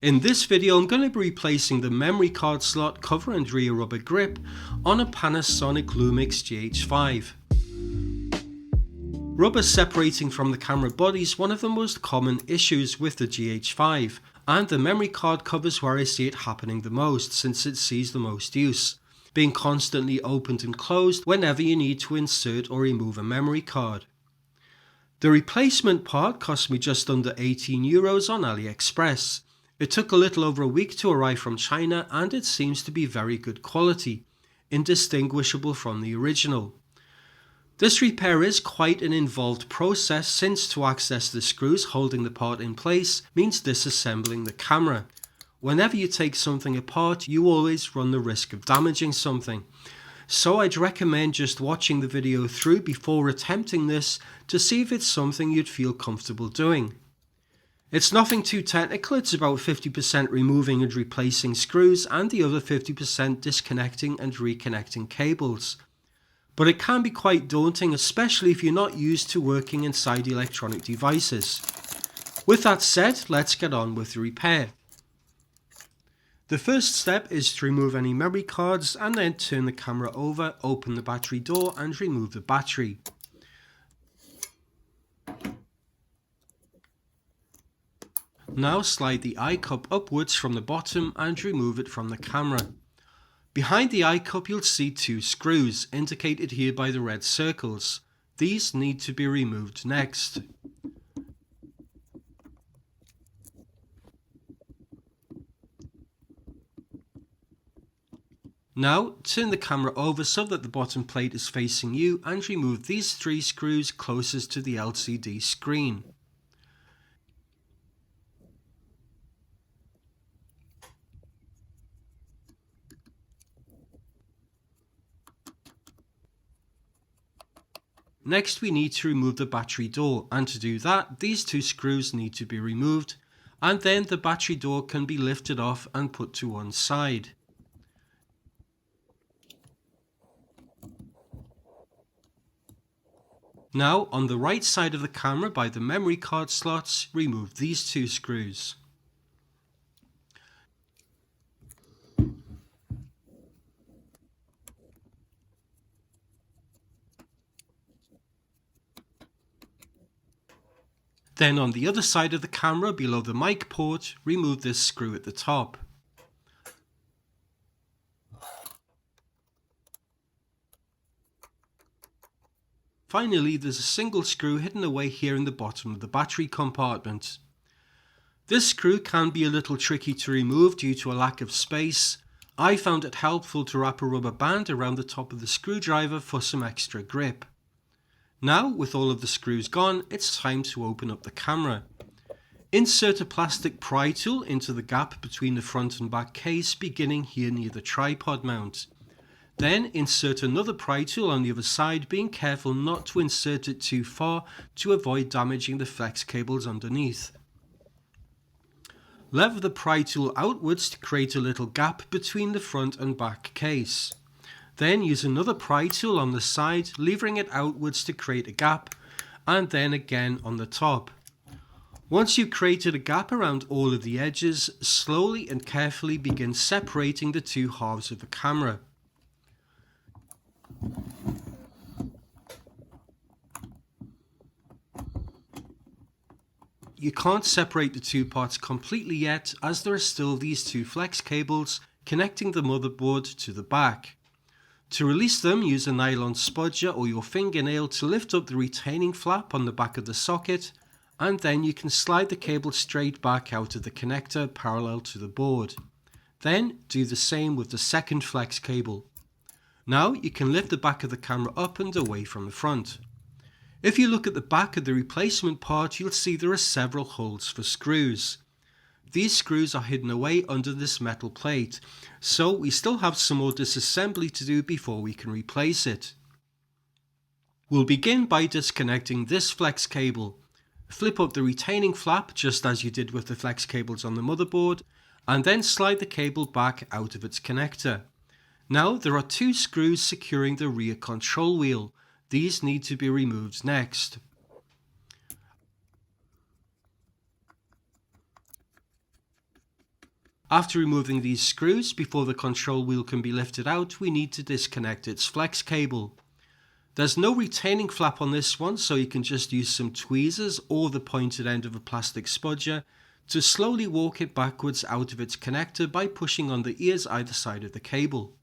In this video I'm going to be replacing the memory card slot cover and rear rubber grip on a Panasonic Lumix GH5. Rubber separating from the camera body is one of the most common issues with the GH5, and the memory card cover is where I see it happening the most since it sees the most use, being constantly opened and closed whenever you need to insert or remove a memory card. The replacement part cost me just under €18 on AliExpress. It took a little over a week to arrive from China and it seems to be very good quality, indistinguishable from the original. This repair is quite an involved process since to access the screws holding the part in place means disassembling the camera. Whenever you take something apart, you always run the risk of damaging something. So I'd recommend just watching the video through before attempting this to see if it's something you'd feel comfortable doing. It's nothing too technical, it's about 50% removing and replacing screws and the other 50% disconnecting and reconnecting cables. But it can be quite daunting, especially if you're not used to working inside electronic devices. With that said, let's get on with the repair. The first step is to remove any memory cards and then turn the camera over, open the battery door and remove the battery. Now slide the eye cup upwards from the bottom and remove it from the camera. Behind the eye cup you'll see two screws, indicated here by the red circles. These need to be removed next. Now turn the camera over so that the bottom plate is facing you and remove these three screws closest to the LCD screen. Next we need to remove the battery door, and to do that these two screws need to be removed and then the battery door can be lifted off and put to one side. Now on the right side of the camera by the memory card slots, remove these two screws. Then on the other side of the camera below the mic port, remove this screw at the top. Finally, there's a single screw hidden away here in the bottom of the battery compartment. This screw can be a little tricky to remove due to a lack of space. I found it helpful to wrap a rubber band around the top of the screwdriver for some extra grip. Now, with all of the screws gone, it's time to open up the camera. Insert a plastic pry tool into the gap between the front and back case, beginning here near the tripod mount. Then insert another pry tool on the other side, being careful not to insert it too far to avoid damaging the flex cables underneath. Lever the pry tool outwards to create a little gap between the front and back case. Then use another pry tool on the side, levering it outwards to create a gap, and then again on the top. Once you've created a gap around all of the edges, slowly and carefully begin separating the two halves of the camera. You can't separate the two parts completely yet, as there are still these two flex cables connecting the motherboard to the back. To release them, use a nylon spudger or your fingernail to lift up the retaining flap on the back of the socket, and then you can slide the cable straight back out of the connector parallel to the board. Then do the same with the second flex cable. Now you can lift the back of the camera up and away from the front. If you look at the back of the replacement part, you'll see there are several holes for screws. These screws are hidden away under this metal plate, so we still have some more disassembly to do before we can replace it. We'll begin by disconnecting this flex cable. Flip up the retaining flap just as you did with the flex cables on the motherboard, and then slide the cable back out of its connector. Now there are two screws securing the rear control wheel. These need to be removed next. After removing these screws, before the control wheel can be lifted out, we need to disconnect its flex cable. There's no retaining flap on this one, so you can just use some tweezers or the pointed end of a plastic spudger to slowly walk it backwards out of its connector by pushing on the ears either side of the cable.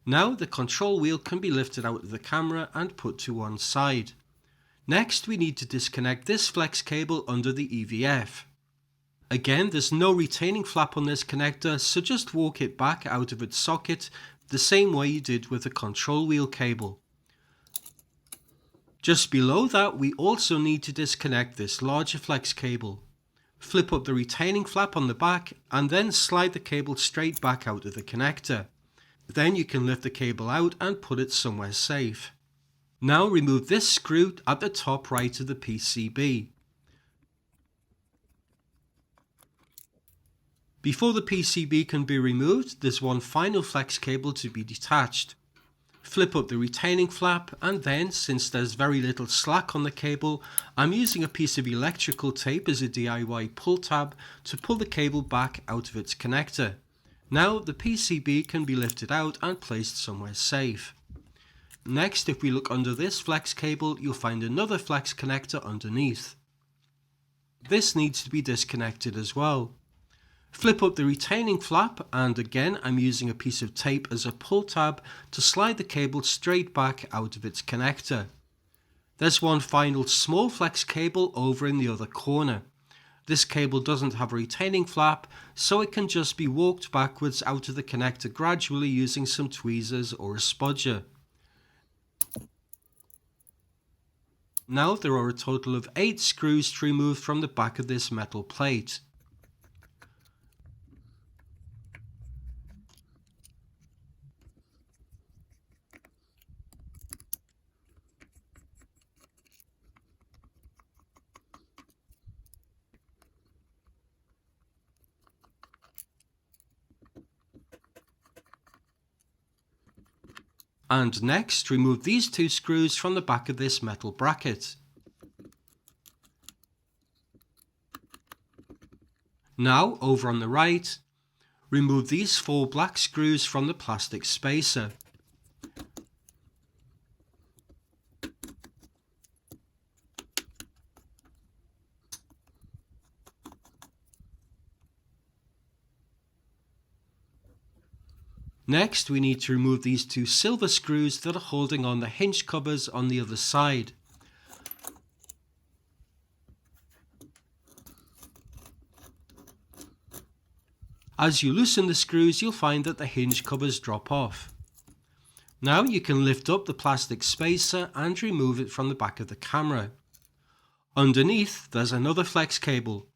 Now the control wheel can be lifted out of the camera and put to one side. Next, we need to disconnect this flex cable under the EVF. Again, there's no retaining flap on this connector, so just walk it back out of its socket the same way you did with the control wheel cable. Just below that, we also need to disconnect this larger flex cable. Flip up the retaining flap on the back and then slide the cable straight back out of the connector. Then you can lift the cable out and put it somewhere safe. Now remove this screw at the top right of the PCB. Before the PCB can be removed, there's one final flex cable to be detached. Flip up the retaining flap and then, since there's very little slack on the cable, I'm using a piece of electrical tape as a DIY pull tab to pull the cable back out of its connector. Now the PCB can be lifted out and placed somewhere safe. Next, if we look under this flex cable, you'll find another flex connector underneath. This needs to be disconnected as well. Flip up the retaining flap and again I'm using a piece of tape as a pull tab to slide the cable straight back out of its connector. There's one final small flex cable over in the other corner. This cable doesn't have a retaining flap, so it can just be walked backwards out of the connector gradually using some tweezers or a spudger. Now there are a total of 8 screws to remove from the back of this metal plate. And next, remove these 2 screws from the back of this metal bracket. Now, over on the right, remove these 4 black screws from the plastic spacer. Next, we need to remove these 2 silver screws that are holding on the hinge covers on the other side. As you loosen the screws, you'll find that the hinge covers drop off. Now you can lift up the plastic spacer and remove it from the back of the camera. Underneath, there's another flex cable.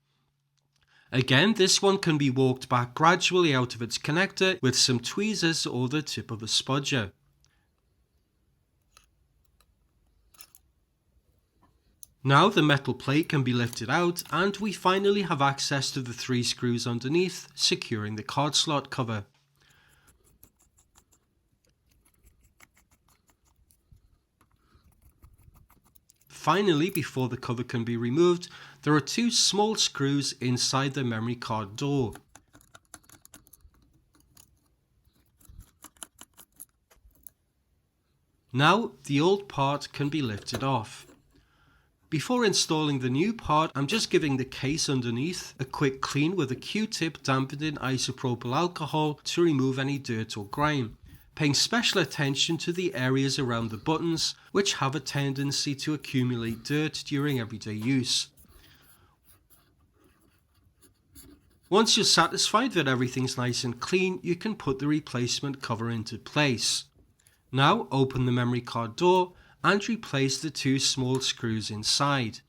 Again, this one can be walked back gradually out of its connector with some tweezers or the tip of a spudger. Now the metal plate can be lifted out and we finally have access to the 3 screws underneath, securing the card slot cover. Finally, before the cover can be removed, there are 2 small screws inside the memory card door. Now the old part can be lifted off. Before installing the new part, I'm just giving the case underneath a quick clean with a Q-tip dampened in isopropyl alcohol to remove any dirt or grime, paying special attention to the areas around the buttons which have a tendency to accumulate dirt during everyday use. Once you're satisfied that everything's nice and clean, you can put the replacement cover into place. Now open the memory card door and replace the 2 small screws inside.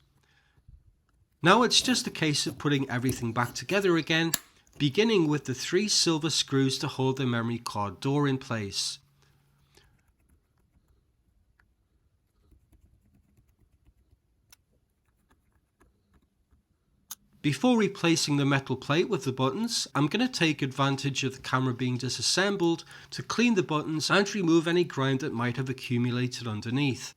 Now it's just a case of putting everything back together again, beginning with the 3 silver screws to hold the memory card door in place. Before replacing the metal plate with the buttons, I'm going to take advantage of the camera being disassembled to clean the buttons and remove any grime that might have accumulated underneath.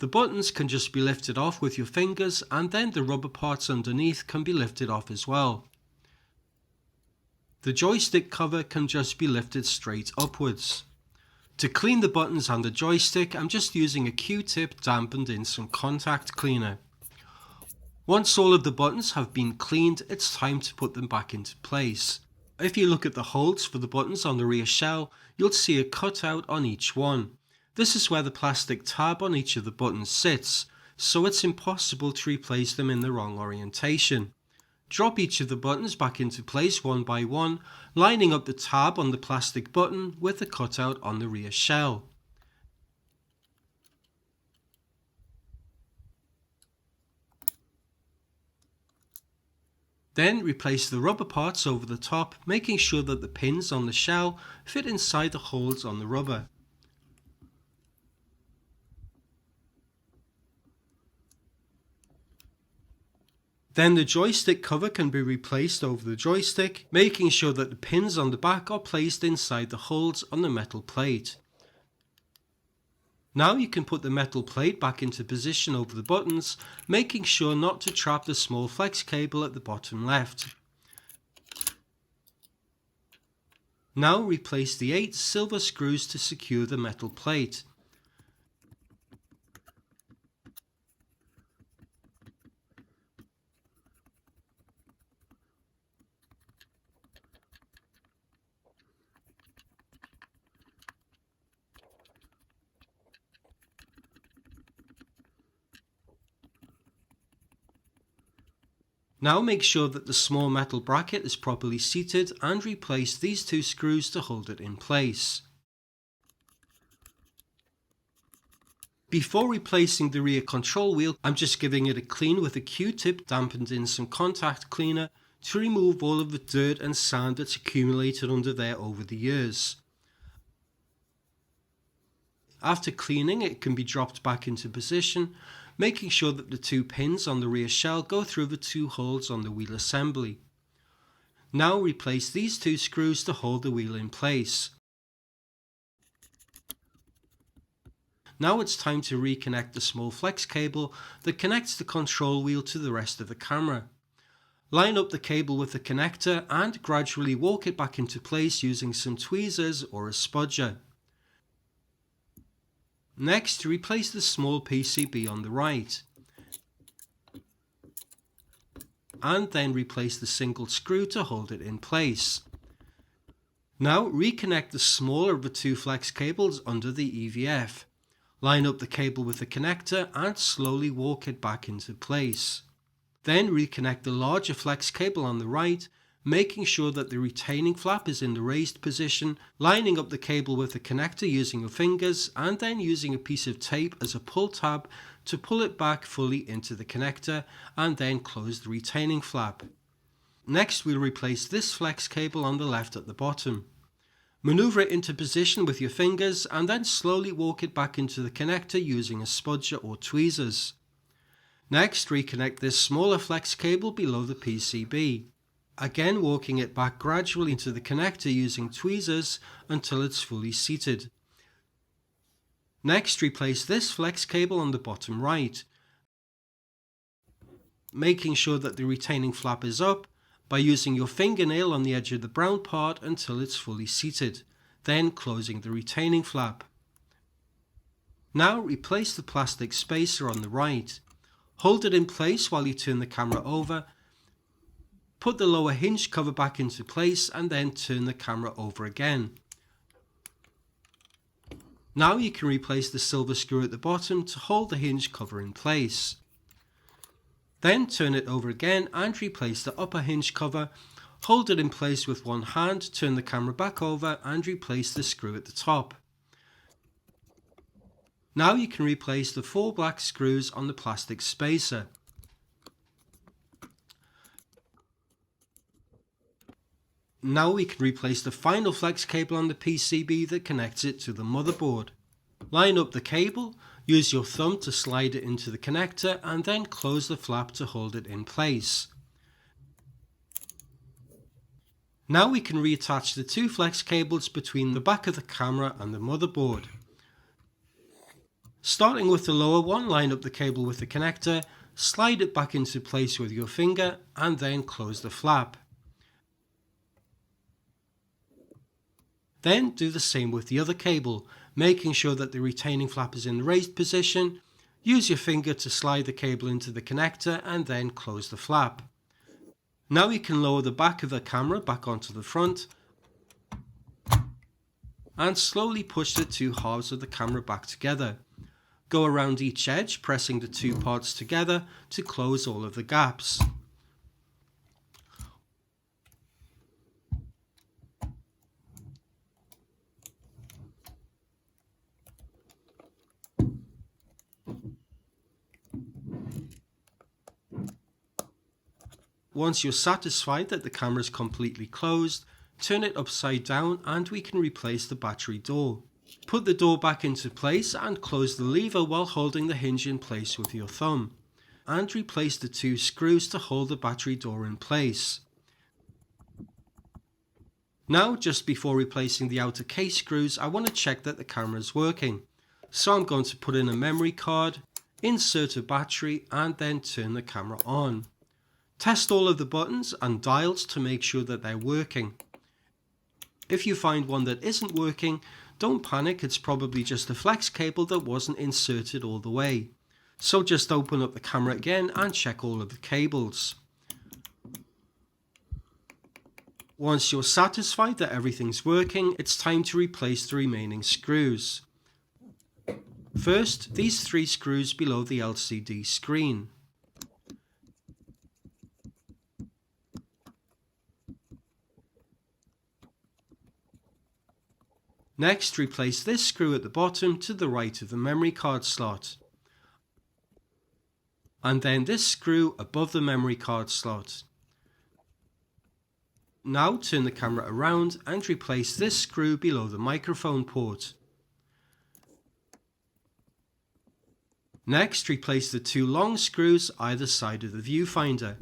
The buttons can just be lifted off with your fingers, and then the rubber parts underneath can be lifted off as well. The joystick cover can just be lifted straight upwards. To clean the buttons and the joystick, I'm just using a Q-tip dampened in some contact cleaner. Once all of the buttons have been cleaned, it's time to put them back into place. If you look at the holes for the buttons on the rear shell, you'll see a cutout on each one. This is where the plastic tab on each of the buttons sits, so it's impossible to replace them in the wrong orientation. Drop each of the buttons back into place one by one, lining up the tab on the plastic button with the cutout on the rear shell. Then replace the rubber parts over the top, making sure that the pins on the shell fit inside the holes on the rubber. Then the joystick cover can be replaced over the joystick, making sure that the pins on the back are placed inside the holes on the metal plate. Now you can put the metal plate back into position over the buttons, making sure not to trap the small flex cable at the bottom left. Now replace the 8 silver screws to secure the metal plate. Now make sure that the small metal bracket is properly seated and replace these 2 screws to hold it in place. Before replacing the rear control wheel, I'm just giving it a clean with a Q-tip dampened in some contact cleaner to remove all of the dirt and sand that's accumulated under there over the years. After cleaning, it can be dropped back into position, making sure that the 2 pins on the rear shell go through the 2 holes on the wheel assembly. Now replace these 2 screws to hold the wheel in place. Now it's time to reconnect the small flex cable that connects the control wheel to the rest of the camera. Line up the cable with the connector and gradually walk it back into place using some tweezers or a spudger. Next, replace the small PCB on the right, and then replace the single screw to hold it in place. Now reconnect the smaller of the 2 flex cables under the EVF. Line up the cable with the connector and slowly walk it back into place. Then reconnect the larger flex cable on the right, making sure that the retaining flap is in the raised position, lining up the cable with the connector using your fingers, and then using a piece of tape as a pull tab to pull it back fully into the connector and then close the retaining flap. Next, we'll replace this flex cable on the left at the bottom. Maneuver it into position with your fingers and then slowly walk it back into the connector using a spudger or tweezers. Next, reconnect this smaller flex cable below the PCB. Again, walking it back gradually into the connector using tweezers until it's fully seated. Next, replace this flex cable on the bottom right, making sure that the retaining flap is up by using your fingernail on the edge of the brown part until it's fully seated, then closing the retaining flap. Now replace the plastic spacer on the right. Hold it in place while you turn the camera over. Put the lower hinge cover back into place and then turn the camera over again. Now you can replace the silver screw at the bottom to hold the hinge cover in place. Then turn it over again and replace the upper hinge cover. Hold it in place with one hand, turn the camera back over and replace the screw at the top. Now you can replace the 4 black screws on the plastic spacer. Now we can replace the final flex cable on the PCB that connects it to the motherboard. Line up the cable, use your thumb to slide it into the connector and then close the flap to hold it in place. Now we can reattach the 2 flex cables between the back of the camera and the motherboard. Starting with the lower one, line up the cable with the connector, slide it back into place with your finger and then close the flap. Then do the same with the other cable, making sure that the retaining flap is in the raised position. Use your finger to slide the cable into the connector and then close the flap. Now you can lower the back of the camera back onto the front and slowly push the two halves of the camera back together. Go around each edge, pressing the two parts together to close all of the gaps. Once you're satisfied that the camera is completely closed, turn it upside down and we can replace the battery door. Put the door back into place and close the lever while holding the hinge in place with your thumb. And replace the two screws to hold the battery door in place. Now, just before replacing the outer case screws, I want to check that the camera is working. So I'm going to put in a memory card, insert a battery and then turn the camera on. Test all of the buttons and dials to make sure that they're working. If you find one that isn't working, don't panic, it's probably just a flex cable that wasn't inserted all the way. So just open up the camera again and check all of the cables. Once you're satisfied that everything's working, it's time to replace the remaining screws. First, these three screws below the LCD screen. Next, replace this screw at the bottom to the right of the memory card slot. And then this screw above the memory card slot. Now turn the camera around and replace this screw below the microphone port. Next, replace the two long screws either side of the viewfinder.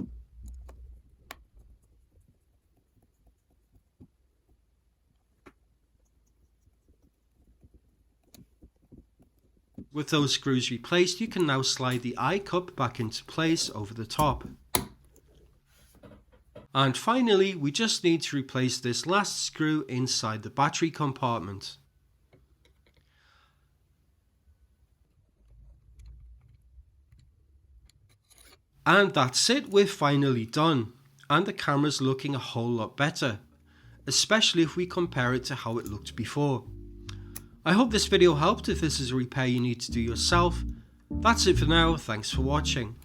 With those screws replaced, you can now slide the eye cup back into place over the top. And finally, we just need to replace this last screw inside the battery compartment. And that's it, we're finally done. And the camera's looking a whole lot better, especially if we compare it to how it looked before. I hope this video helped if this is a repair you need to do yourself. That's it for now, thanks for watching.